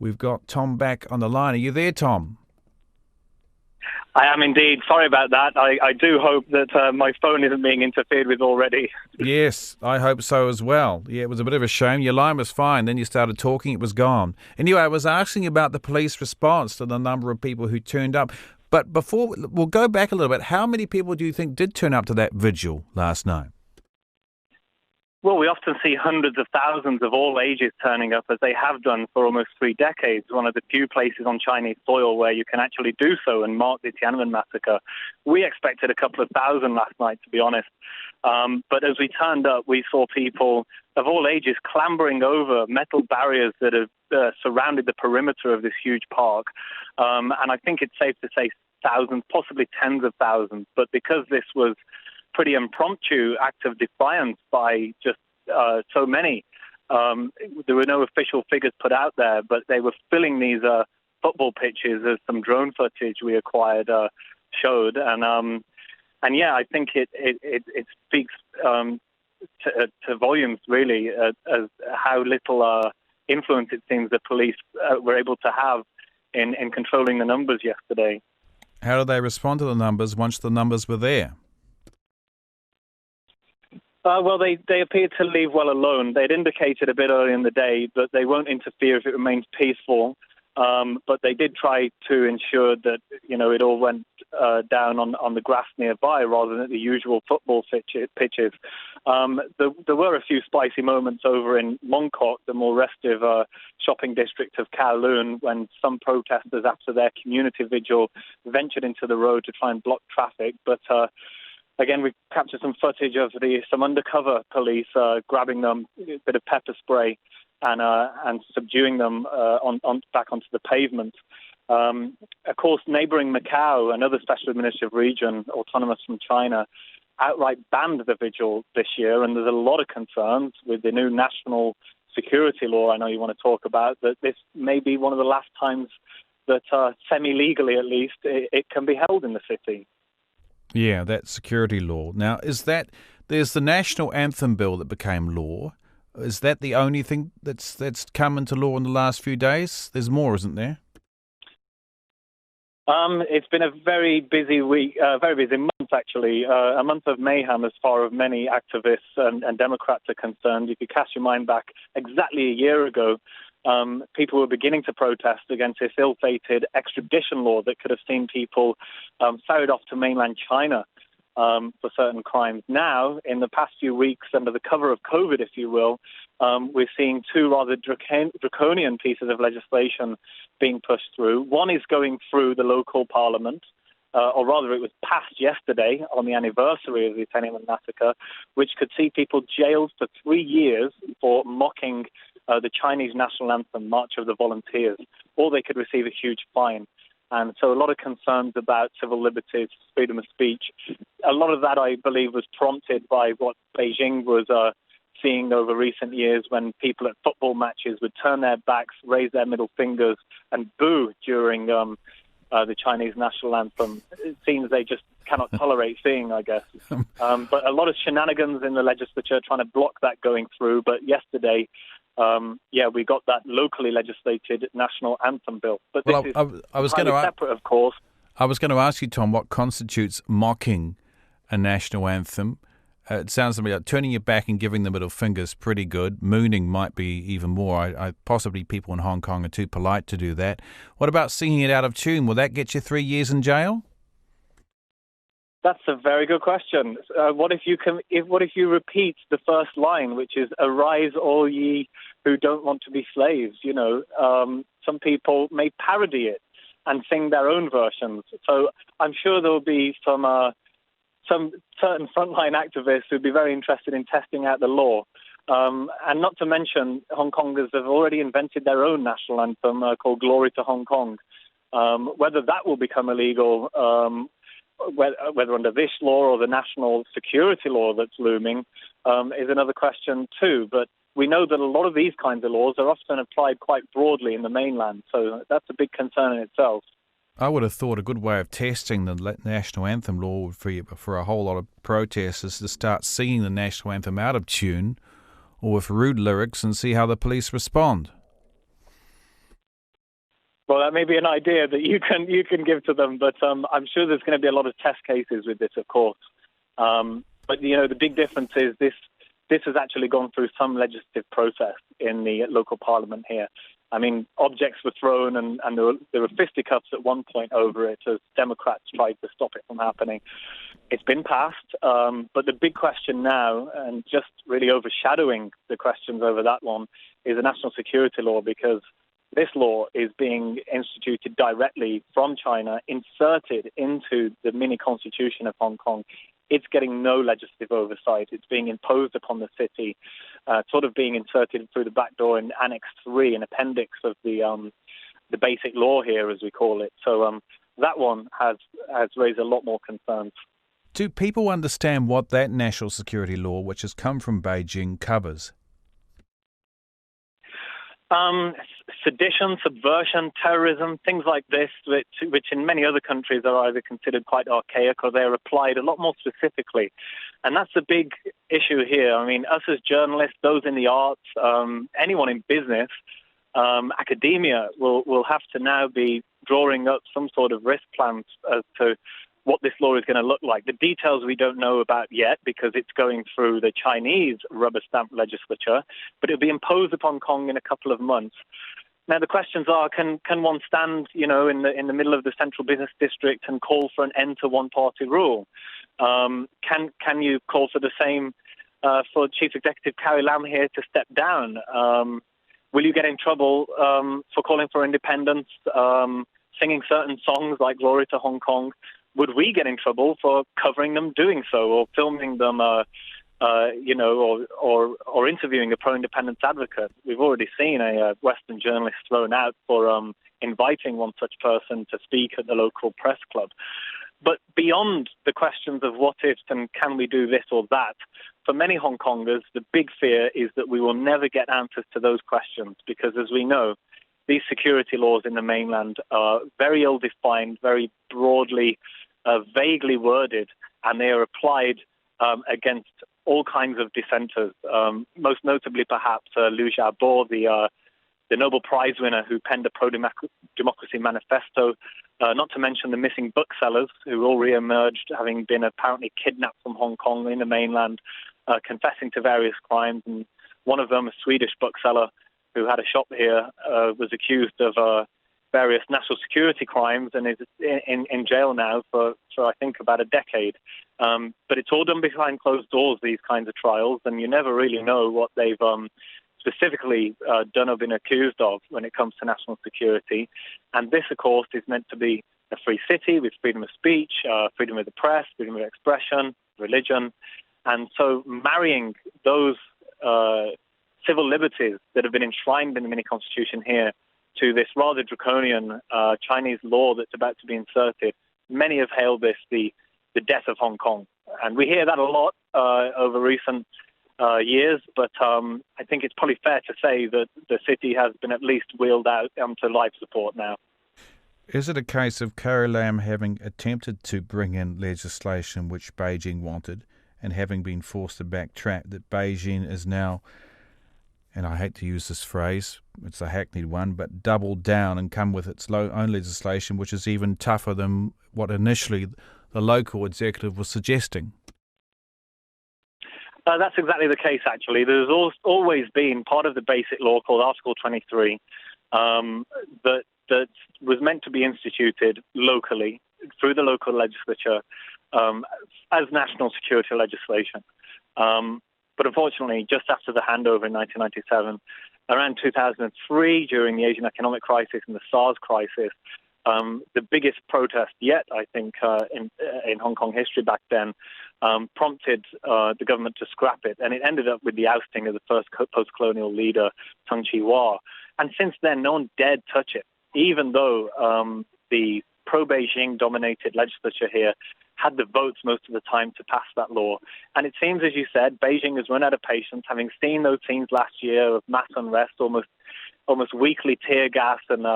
We've got Tom back on the line. Are you there, Tom? I am indeed. Sorry about that. I do hope that my phone isn't being interfered with already. Yes, I hope so as well. Yeah, it was a bit of a shame. Your line was fine. Then you started talking. It was gone. Anyway, I was asking about the police response to the number of people who turned up. But before, we'll go back a little bit. How many people do you think did turn up to that vigil last night? Well, we often see hundreds of thousands of all ages turning up, as they have done for almost 3 decades, one of the few places on Chinese soil where you can actually do so and mark the Tiananmen massacre. We expected a couple of thousand last night, to be honest. But as we turned up, we saw people of all ages clambering over metal barriers that have surrounded the perimeter of this huge park. And I think it's safe to say thousands, possibly tens of thousands. But because this was pretty impromptu act of defiance by just so many. There were no official figures put out there, but they were filling these football pitches, as some drone footage we acquired showed. And yeah, I think it speaks to volumes, really, as how little influence it seems the police were able to have in controlling the numbers yesterday. How did they respond to the numbers once the numbers were there? Well, they appeared to leave well alone. They'd indicated a bit earlier in the day that they won't interfere if it remains peaceful. But they did try to ensure that, it all went down on the grass nearby rather than at the usual football pitches. There were a few spicy moments over in Mongkok, the more restive shopping district of Kowloon, when some protesters, after their community vigil, ventured into the road to try and block traffic. But again, we captured some footage of some undercover police grabbing them, a bit of pepper spray, and subduing them back onto the pavement. Of course, neighboring Macau, another special administrative region, autonomous from China, outright banned the vigil this year, and there's a lot of concerns with the new national security law I know you want to talk about, that this may be one of the last times that, semi-legally at least, it can be held in the city. Yeah, that security law. Now, there's the national anthem bill that became law. Is that the only thing that's come into law in the last few days? There's more, isn't there? It's been a very busy week, very busy month, actually. A month of mayhem as far as many activists and Democrats are concerned. If you cast your mind back exactly a year ago, people were beginning to protest against this ill-fated extradition law that could have seen people ferried off to mainland China for certain crimes. Now, in the past few weeks, under the cover of COVID, if you will, we're seeing 2 rather draconian pieces of legislation being pushed through. One is going through the local parliament, or rather it was passed yesterday on the anniversary of the Tiananmen massacre, which could see people jailed for 3 years for mocking the Chinese national anthem, March of the Volunteers, or they could receive a huge fine. And so a lot of concerns about civil liberties, freedom of speech. A lot of that, I believe, was prompted by what Beijing was seeing over recent years, when people at football matches would turn their backs, raise their middle fingers, and boo during the Chinese national anthem. It seems they just cannot tolerate seeing, I guess. But a lot of shenanigans in the legislature trying to block that going through. But yesterday, we got that locally legislated national anthem bill. But this is separate, of course. I was going to ask you, Tom, what constitutes mocking a national anthem? It sounds to me like turning your back and giving the middle finger is pretty good. Mooning might be even more. Possibly people in Hong Kong are too polite to do that. What about singing it out of tune? Will that get you 3 years in jail? That's a very good question. What if you repeat the first line, which is "Arise, all ye who don't want to be slaves"? Some people may parody it and sing their own versions. So I'm sure there will be some certain frontline activists who'd be very interested in testing out the law. And not to mention, Hong Kongers have already invented their own national anthem called "Glory to Hong Kong." Whether that will become illegal, whether under this law or the national security law that's looming, is another question too. But we know that a lot of these kinds of laws are often applied quite broadly in the mainland, so that's a big concern in itself. I would have thought a good way of testing the national anthem law for a whole lot of protesters to start singing the national anthem out of tune or with rude lyrics and see how the police respond. Well, that may be an idea that you can give to them, but I'm sure there's going to be a lot of test cases with this, of course. But the big difference is this has actually gone through some legislative process in the local parliament here. I mean, objects were thrown and there were fisticuffs at one point over it as Democrats tried to stop it from happening. It's been passed, but the big question now, and just really overshadowing the questions over that one, is a national security law, because this law is being instituted directly from China, inserted into the mini-constitution of Hong Kong. It's getting no legislative oversight. It's being imposed upon the city, sort of being inserted through the back door in Annex 3, an appendix of the basic law here, as we call it. So that one has raised a lot more concerns. Do people understand what that national security law, which has come from Beijing, covers? Sedition, subversion, terrorism, things like this, which in many other countries are either considered quite archaic or they're applied a lot more specifically. And that's the big issue here. I mean, us as journalists, those in the arts, anyone in business, academia will have to now be drawing up some sort of risk plans as to what this law is going to look like. The details we don't know about yet because it's going through the Chinese rubber stamp legislature, but it'll be imposed upon Hong Kong in a couple of months. Now, the questions are, can one stand, in the middle of the central business district and call for an end to one-party rule? Can you call for the same for Chief Executive Carrie Lam here to step down? Will you get in trouble for calling for independence, singing certain songs like Glory to Hong Kong? Would we get in trouble for covering them doing so, or filming them, or interviewing a pro-independence advocate? We've already seen a Western journalist thrown out for inviting one such person to speak at the local press club. But beyond the questions of what ifs and can we do this or that, for many Hong Kongers, the big fear is that we will never get answers to those questions, because as we know, these security laws in the mainland are very ill-defined, very broadly, vaguely worded, and they are applied against all kinds of dissenters, most notably perhaps Liu Xiaobo, the Nobel Prize winner who penned a pro-democracy manifesto, not to mention the missing booksellers who all re-emerged, having been apparently kidnapped from Hong Kong in the mainland, confessing to various crimes. And one of them, a Swedish bookseller who had a shop here, was accused of various national security crimes and is in jail now for I think about a decade. But it's all done behind closed doors, these kinds of trials, and you never really know what they've specifically done or been accused of when it comes to national security. And this, of course, is meant to be a free city with freedom of speech, freedom of the press, freedom of expression, religion. And so marrying those civil liberties that have been enshrined in the mini-constitution here to this rather draconian Chinese law that's about to be inserted, many have hailed this the death of Hong Kong. And we hear that a lot over recent years, but I think it's probably fair to say that the city has been at least wheeled out to life support now. Is it a case of Carrie Lam having attempted to bring in legislation which Beijing wanted and having been forced to backtrack, that Beijing is now, and I hate to use this phrase, it's a hackneyed one, but doubled down and come with its own legislation, which is even tougher than what initially the local executive was suggesting? That's exactly the case, actually. There's always been part of the basic law called Article 23 that was meant to be instituted locally through the local legislature as national security legislation. But unfortunately, just after the handover in 1997, around 2003, during the Asian economic crisis and the SARS crisis, the biggest protest yet, I think, in Hong Kong history back then, prompted the government to scrap it. And it ended up with the ousting of the first post-colonial leader, Tung Chee-hwa. And since then, no one dared touch it, even though the pro-Beijing dominated legislature here had the votes most of the time to pass that law. And it seems, as you said, Beijing has run out of patience, having seen those scenes last year of mass unrest, almost weekly tear gas and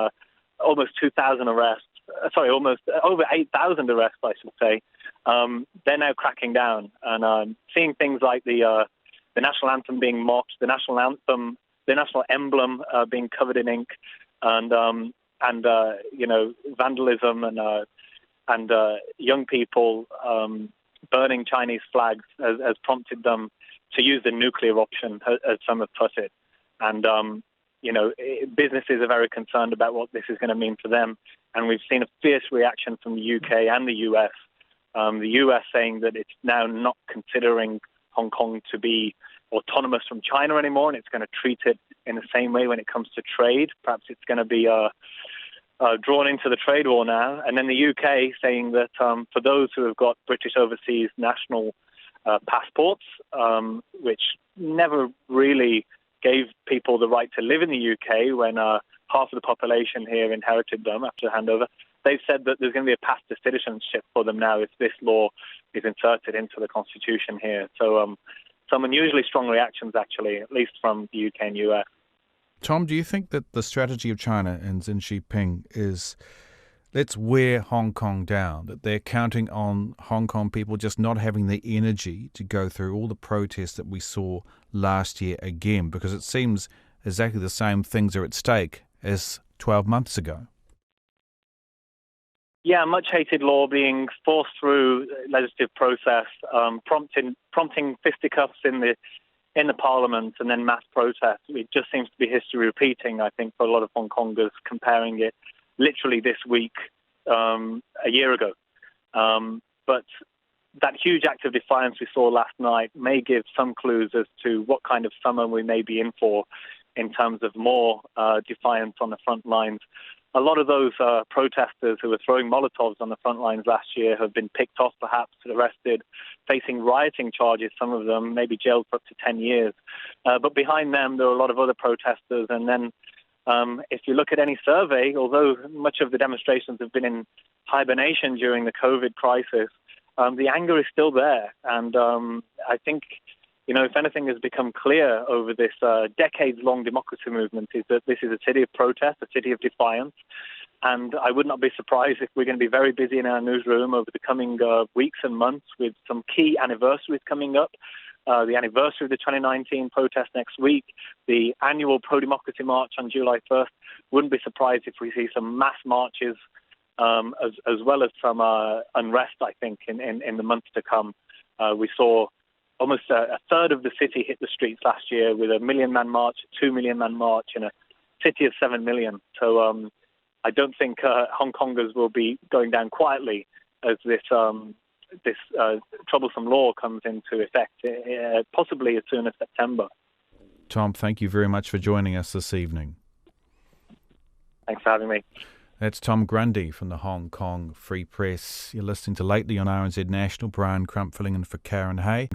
almost 2,000 arrests. Almost over 8,000 arrests, I should say. They're now cracking down and seeing things like the national anthem being mocked, the national emblem being covered in ink, and and vandalism and young people burning Chinese flags has prompted them to use the nuclear option, as some have put it. And, businesses are very concerned about what this is going to mean for them. And we've seen a fierce reaction from the UK and the US. The US saying that it's now not considering Hong Kong to be autonomous from China anymore, and it's going to treat it in the same way when it comes to trade. Perhaps it's going to be drawn into the trade war now. And then the UK saying that for those who have got British overseas national passports, which never really gave people the right to live in the UK when half of the population here inherited them after the handover, they've said that there's going to be a path to citizenship for them now if this law is inserted into the constitution here. So some unusually strong reactions, actually, at least from the UK and US. Tom, do you think that the strategy of China and Xi Jinping is let's wear Hong Kong down, that they're counting on Hong Kong people just not having the energy to go through all the protests that we saw last year again? Because it seems exactly the same things are at stake as 12 months ago. Yeah, much hated law being forced through legislative process, prompting fisticuffs in the parliament and then mass protests. It just seems to be history repeating, I think, for a lot of Hong Kongers, comparing it literally this week a year ago. But that huge act of defiance we saw last night may give some clues as to what kind of summer we may be in for in terms of more defiance on the front lines. A lot of those protesters who were throwing Molotovs on the front lines last year have been picked off, perhaps arrested, facing rioting charges, some of them maybe jailed for up to 10 years. But behind them, there are a lot of other protesters. And then if you look at any survey, although much of the demonstrations have been in hibernation during the COVID crisis, the anger is still there. And I think, if anything has become clear over this decades-long democracy movement is that this is a city of protest, a city of defiance. And I would not be surprised if we're going to be very busy in our newsroom over the coming weeks and months with some key anniversaries coming up. The anniversary of the 2019 protest next week, the annual pro-democracy march on July 1st. Wouldn't be surprised if we see some mass marches as well as some unrest, I think, in the months to come. We saw almost a third of the city hit the streets last year with a 1 million-man march, a 2 million-man march in a city of 7 million. So I don't think Hong Kongers will be going down quietly as this troublesome law comes into effect, possibly as soon as September. Tom, thank you very much for joining us this evening. Thanks for having me. That's Tom Grundy from the Hong Kong Free Press. You're listening to Lately on RNZ National. Brian Crump filling in for Karen Hay.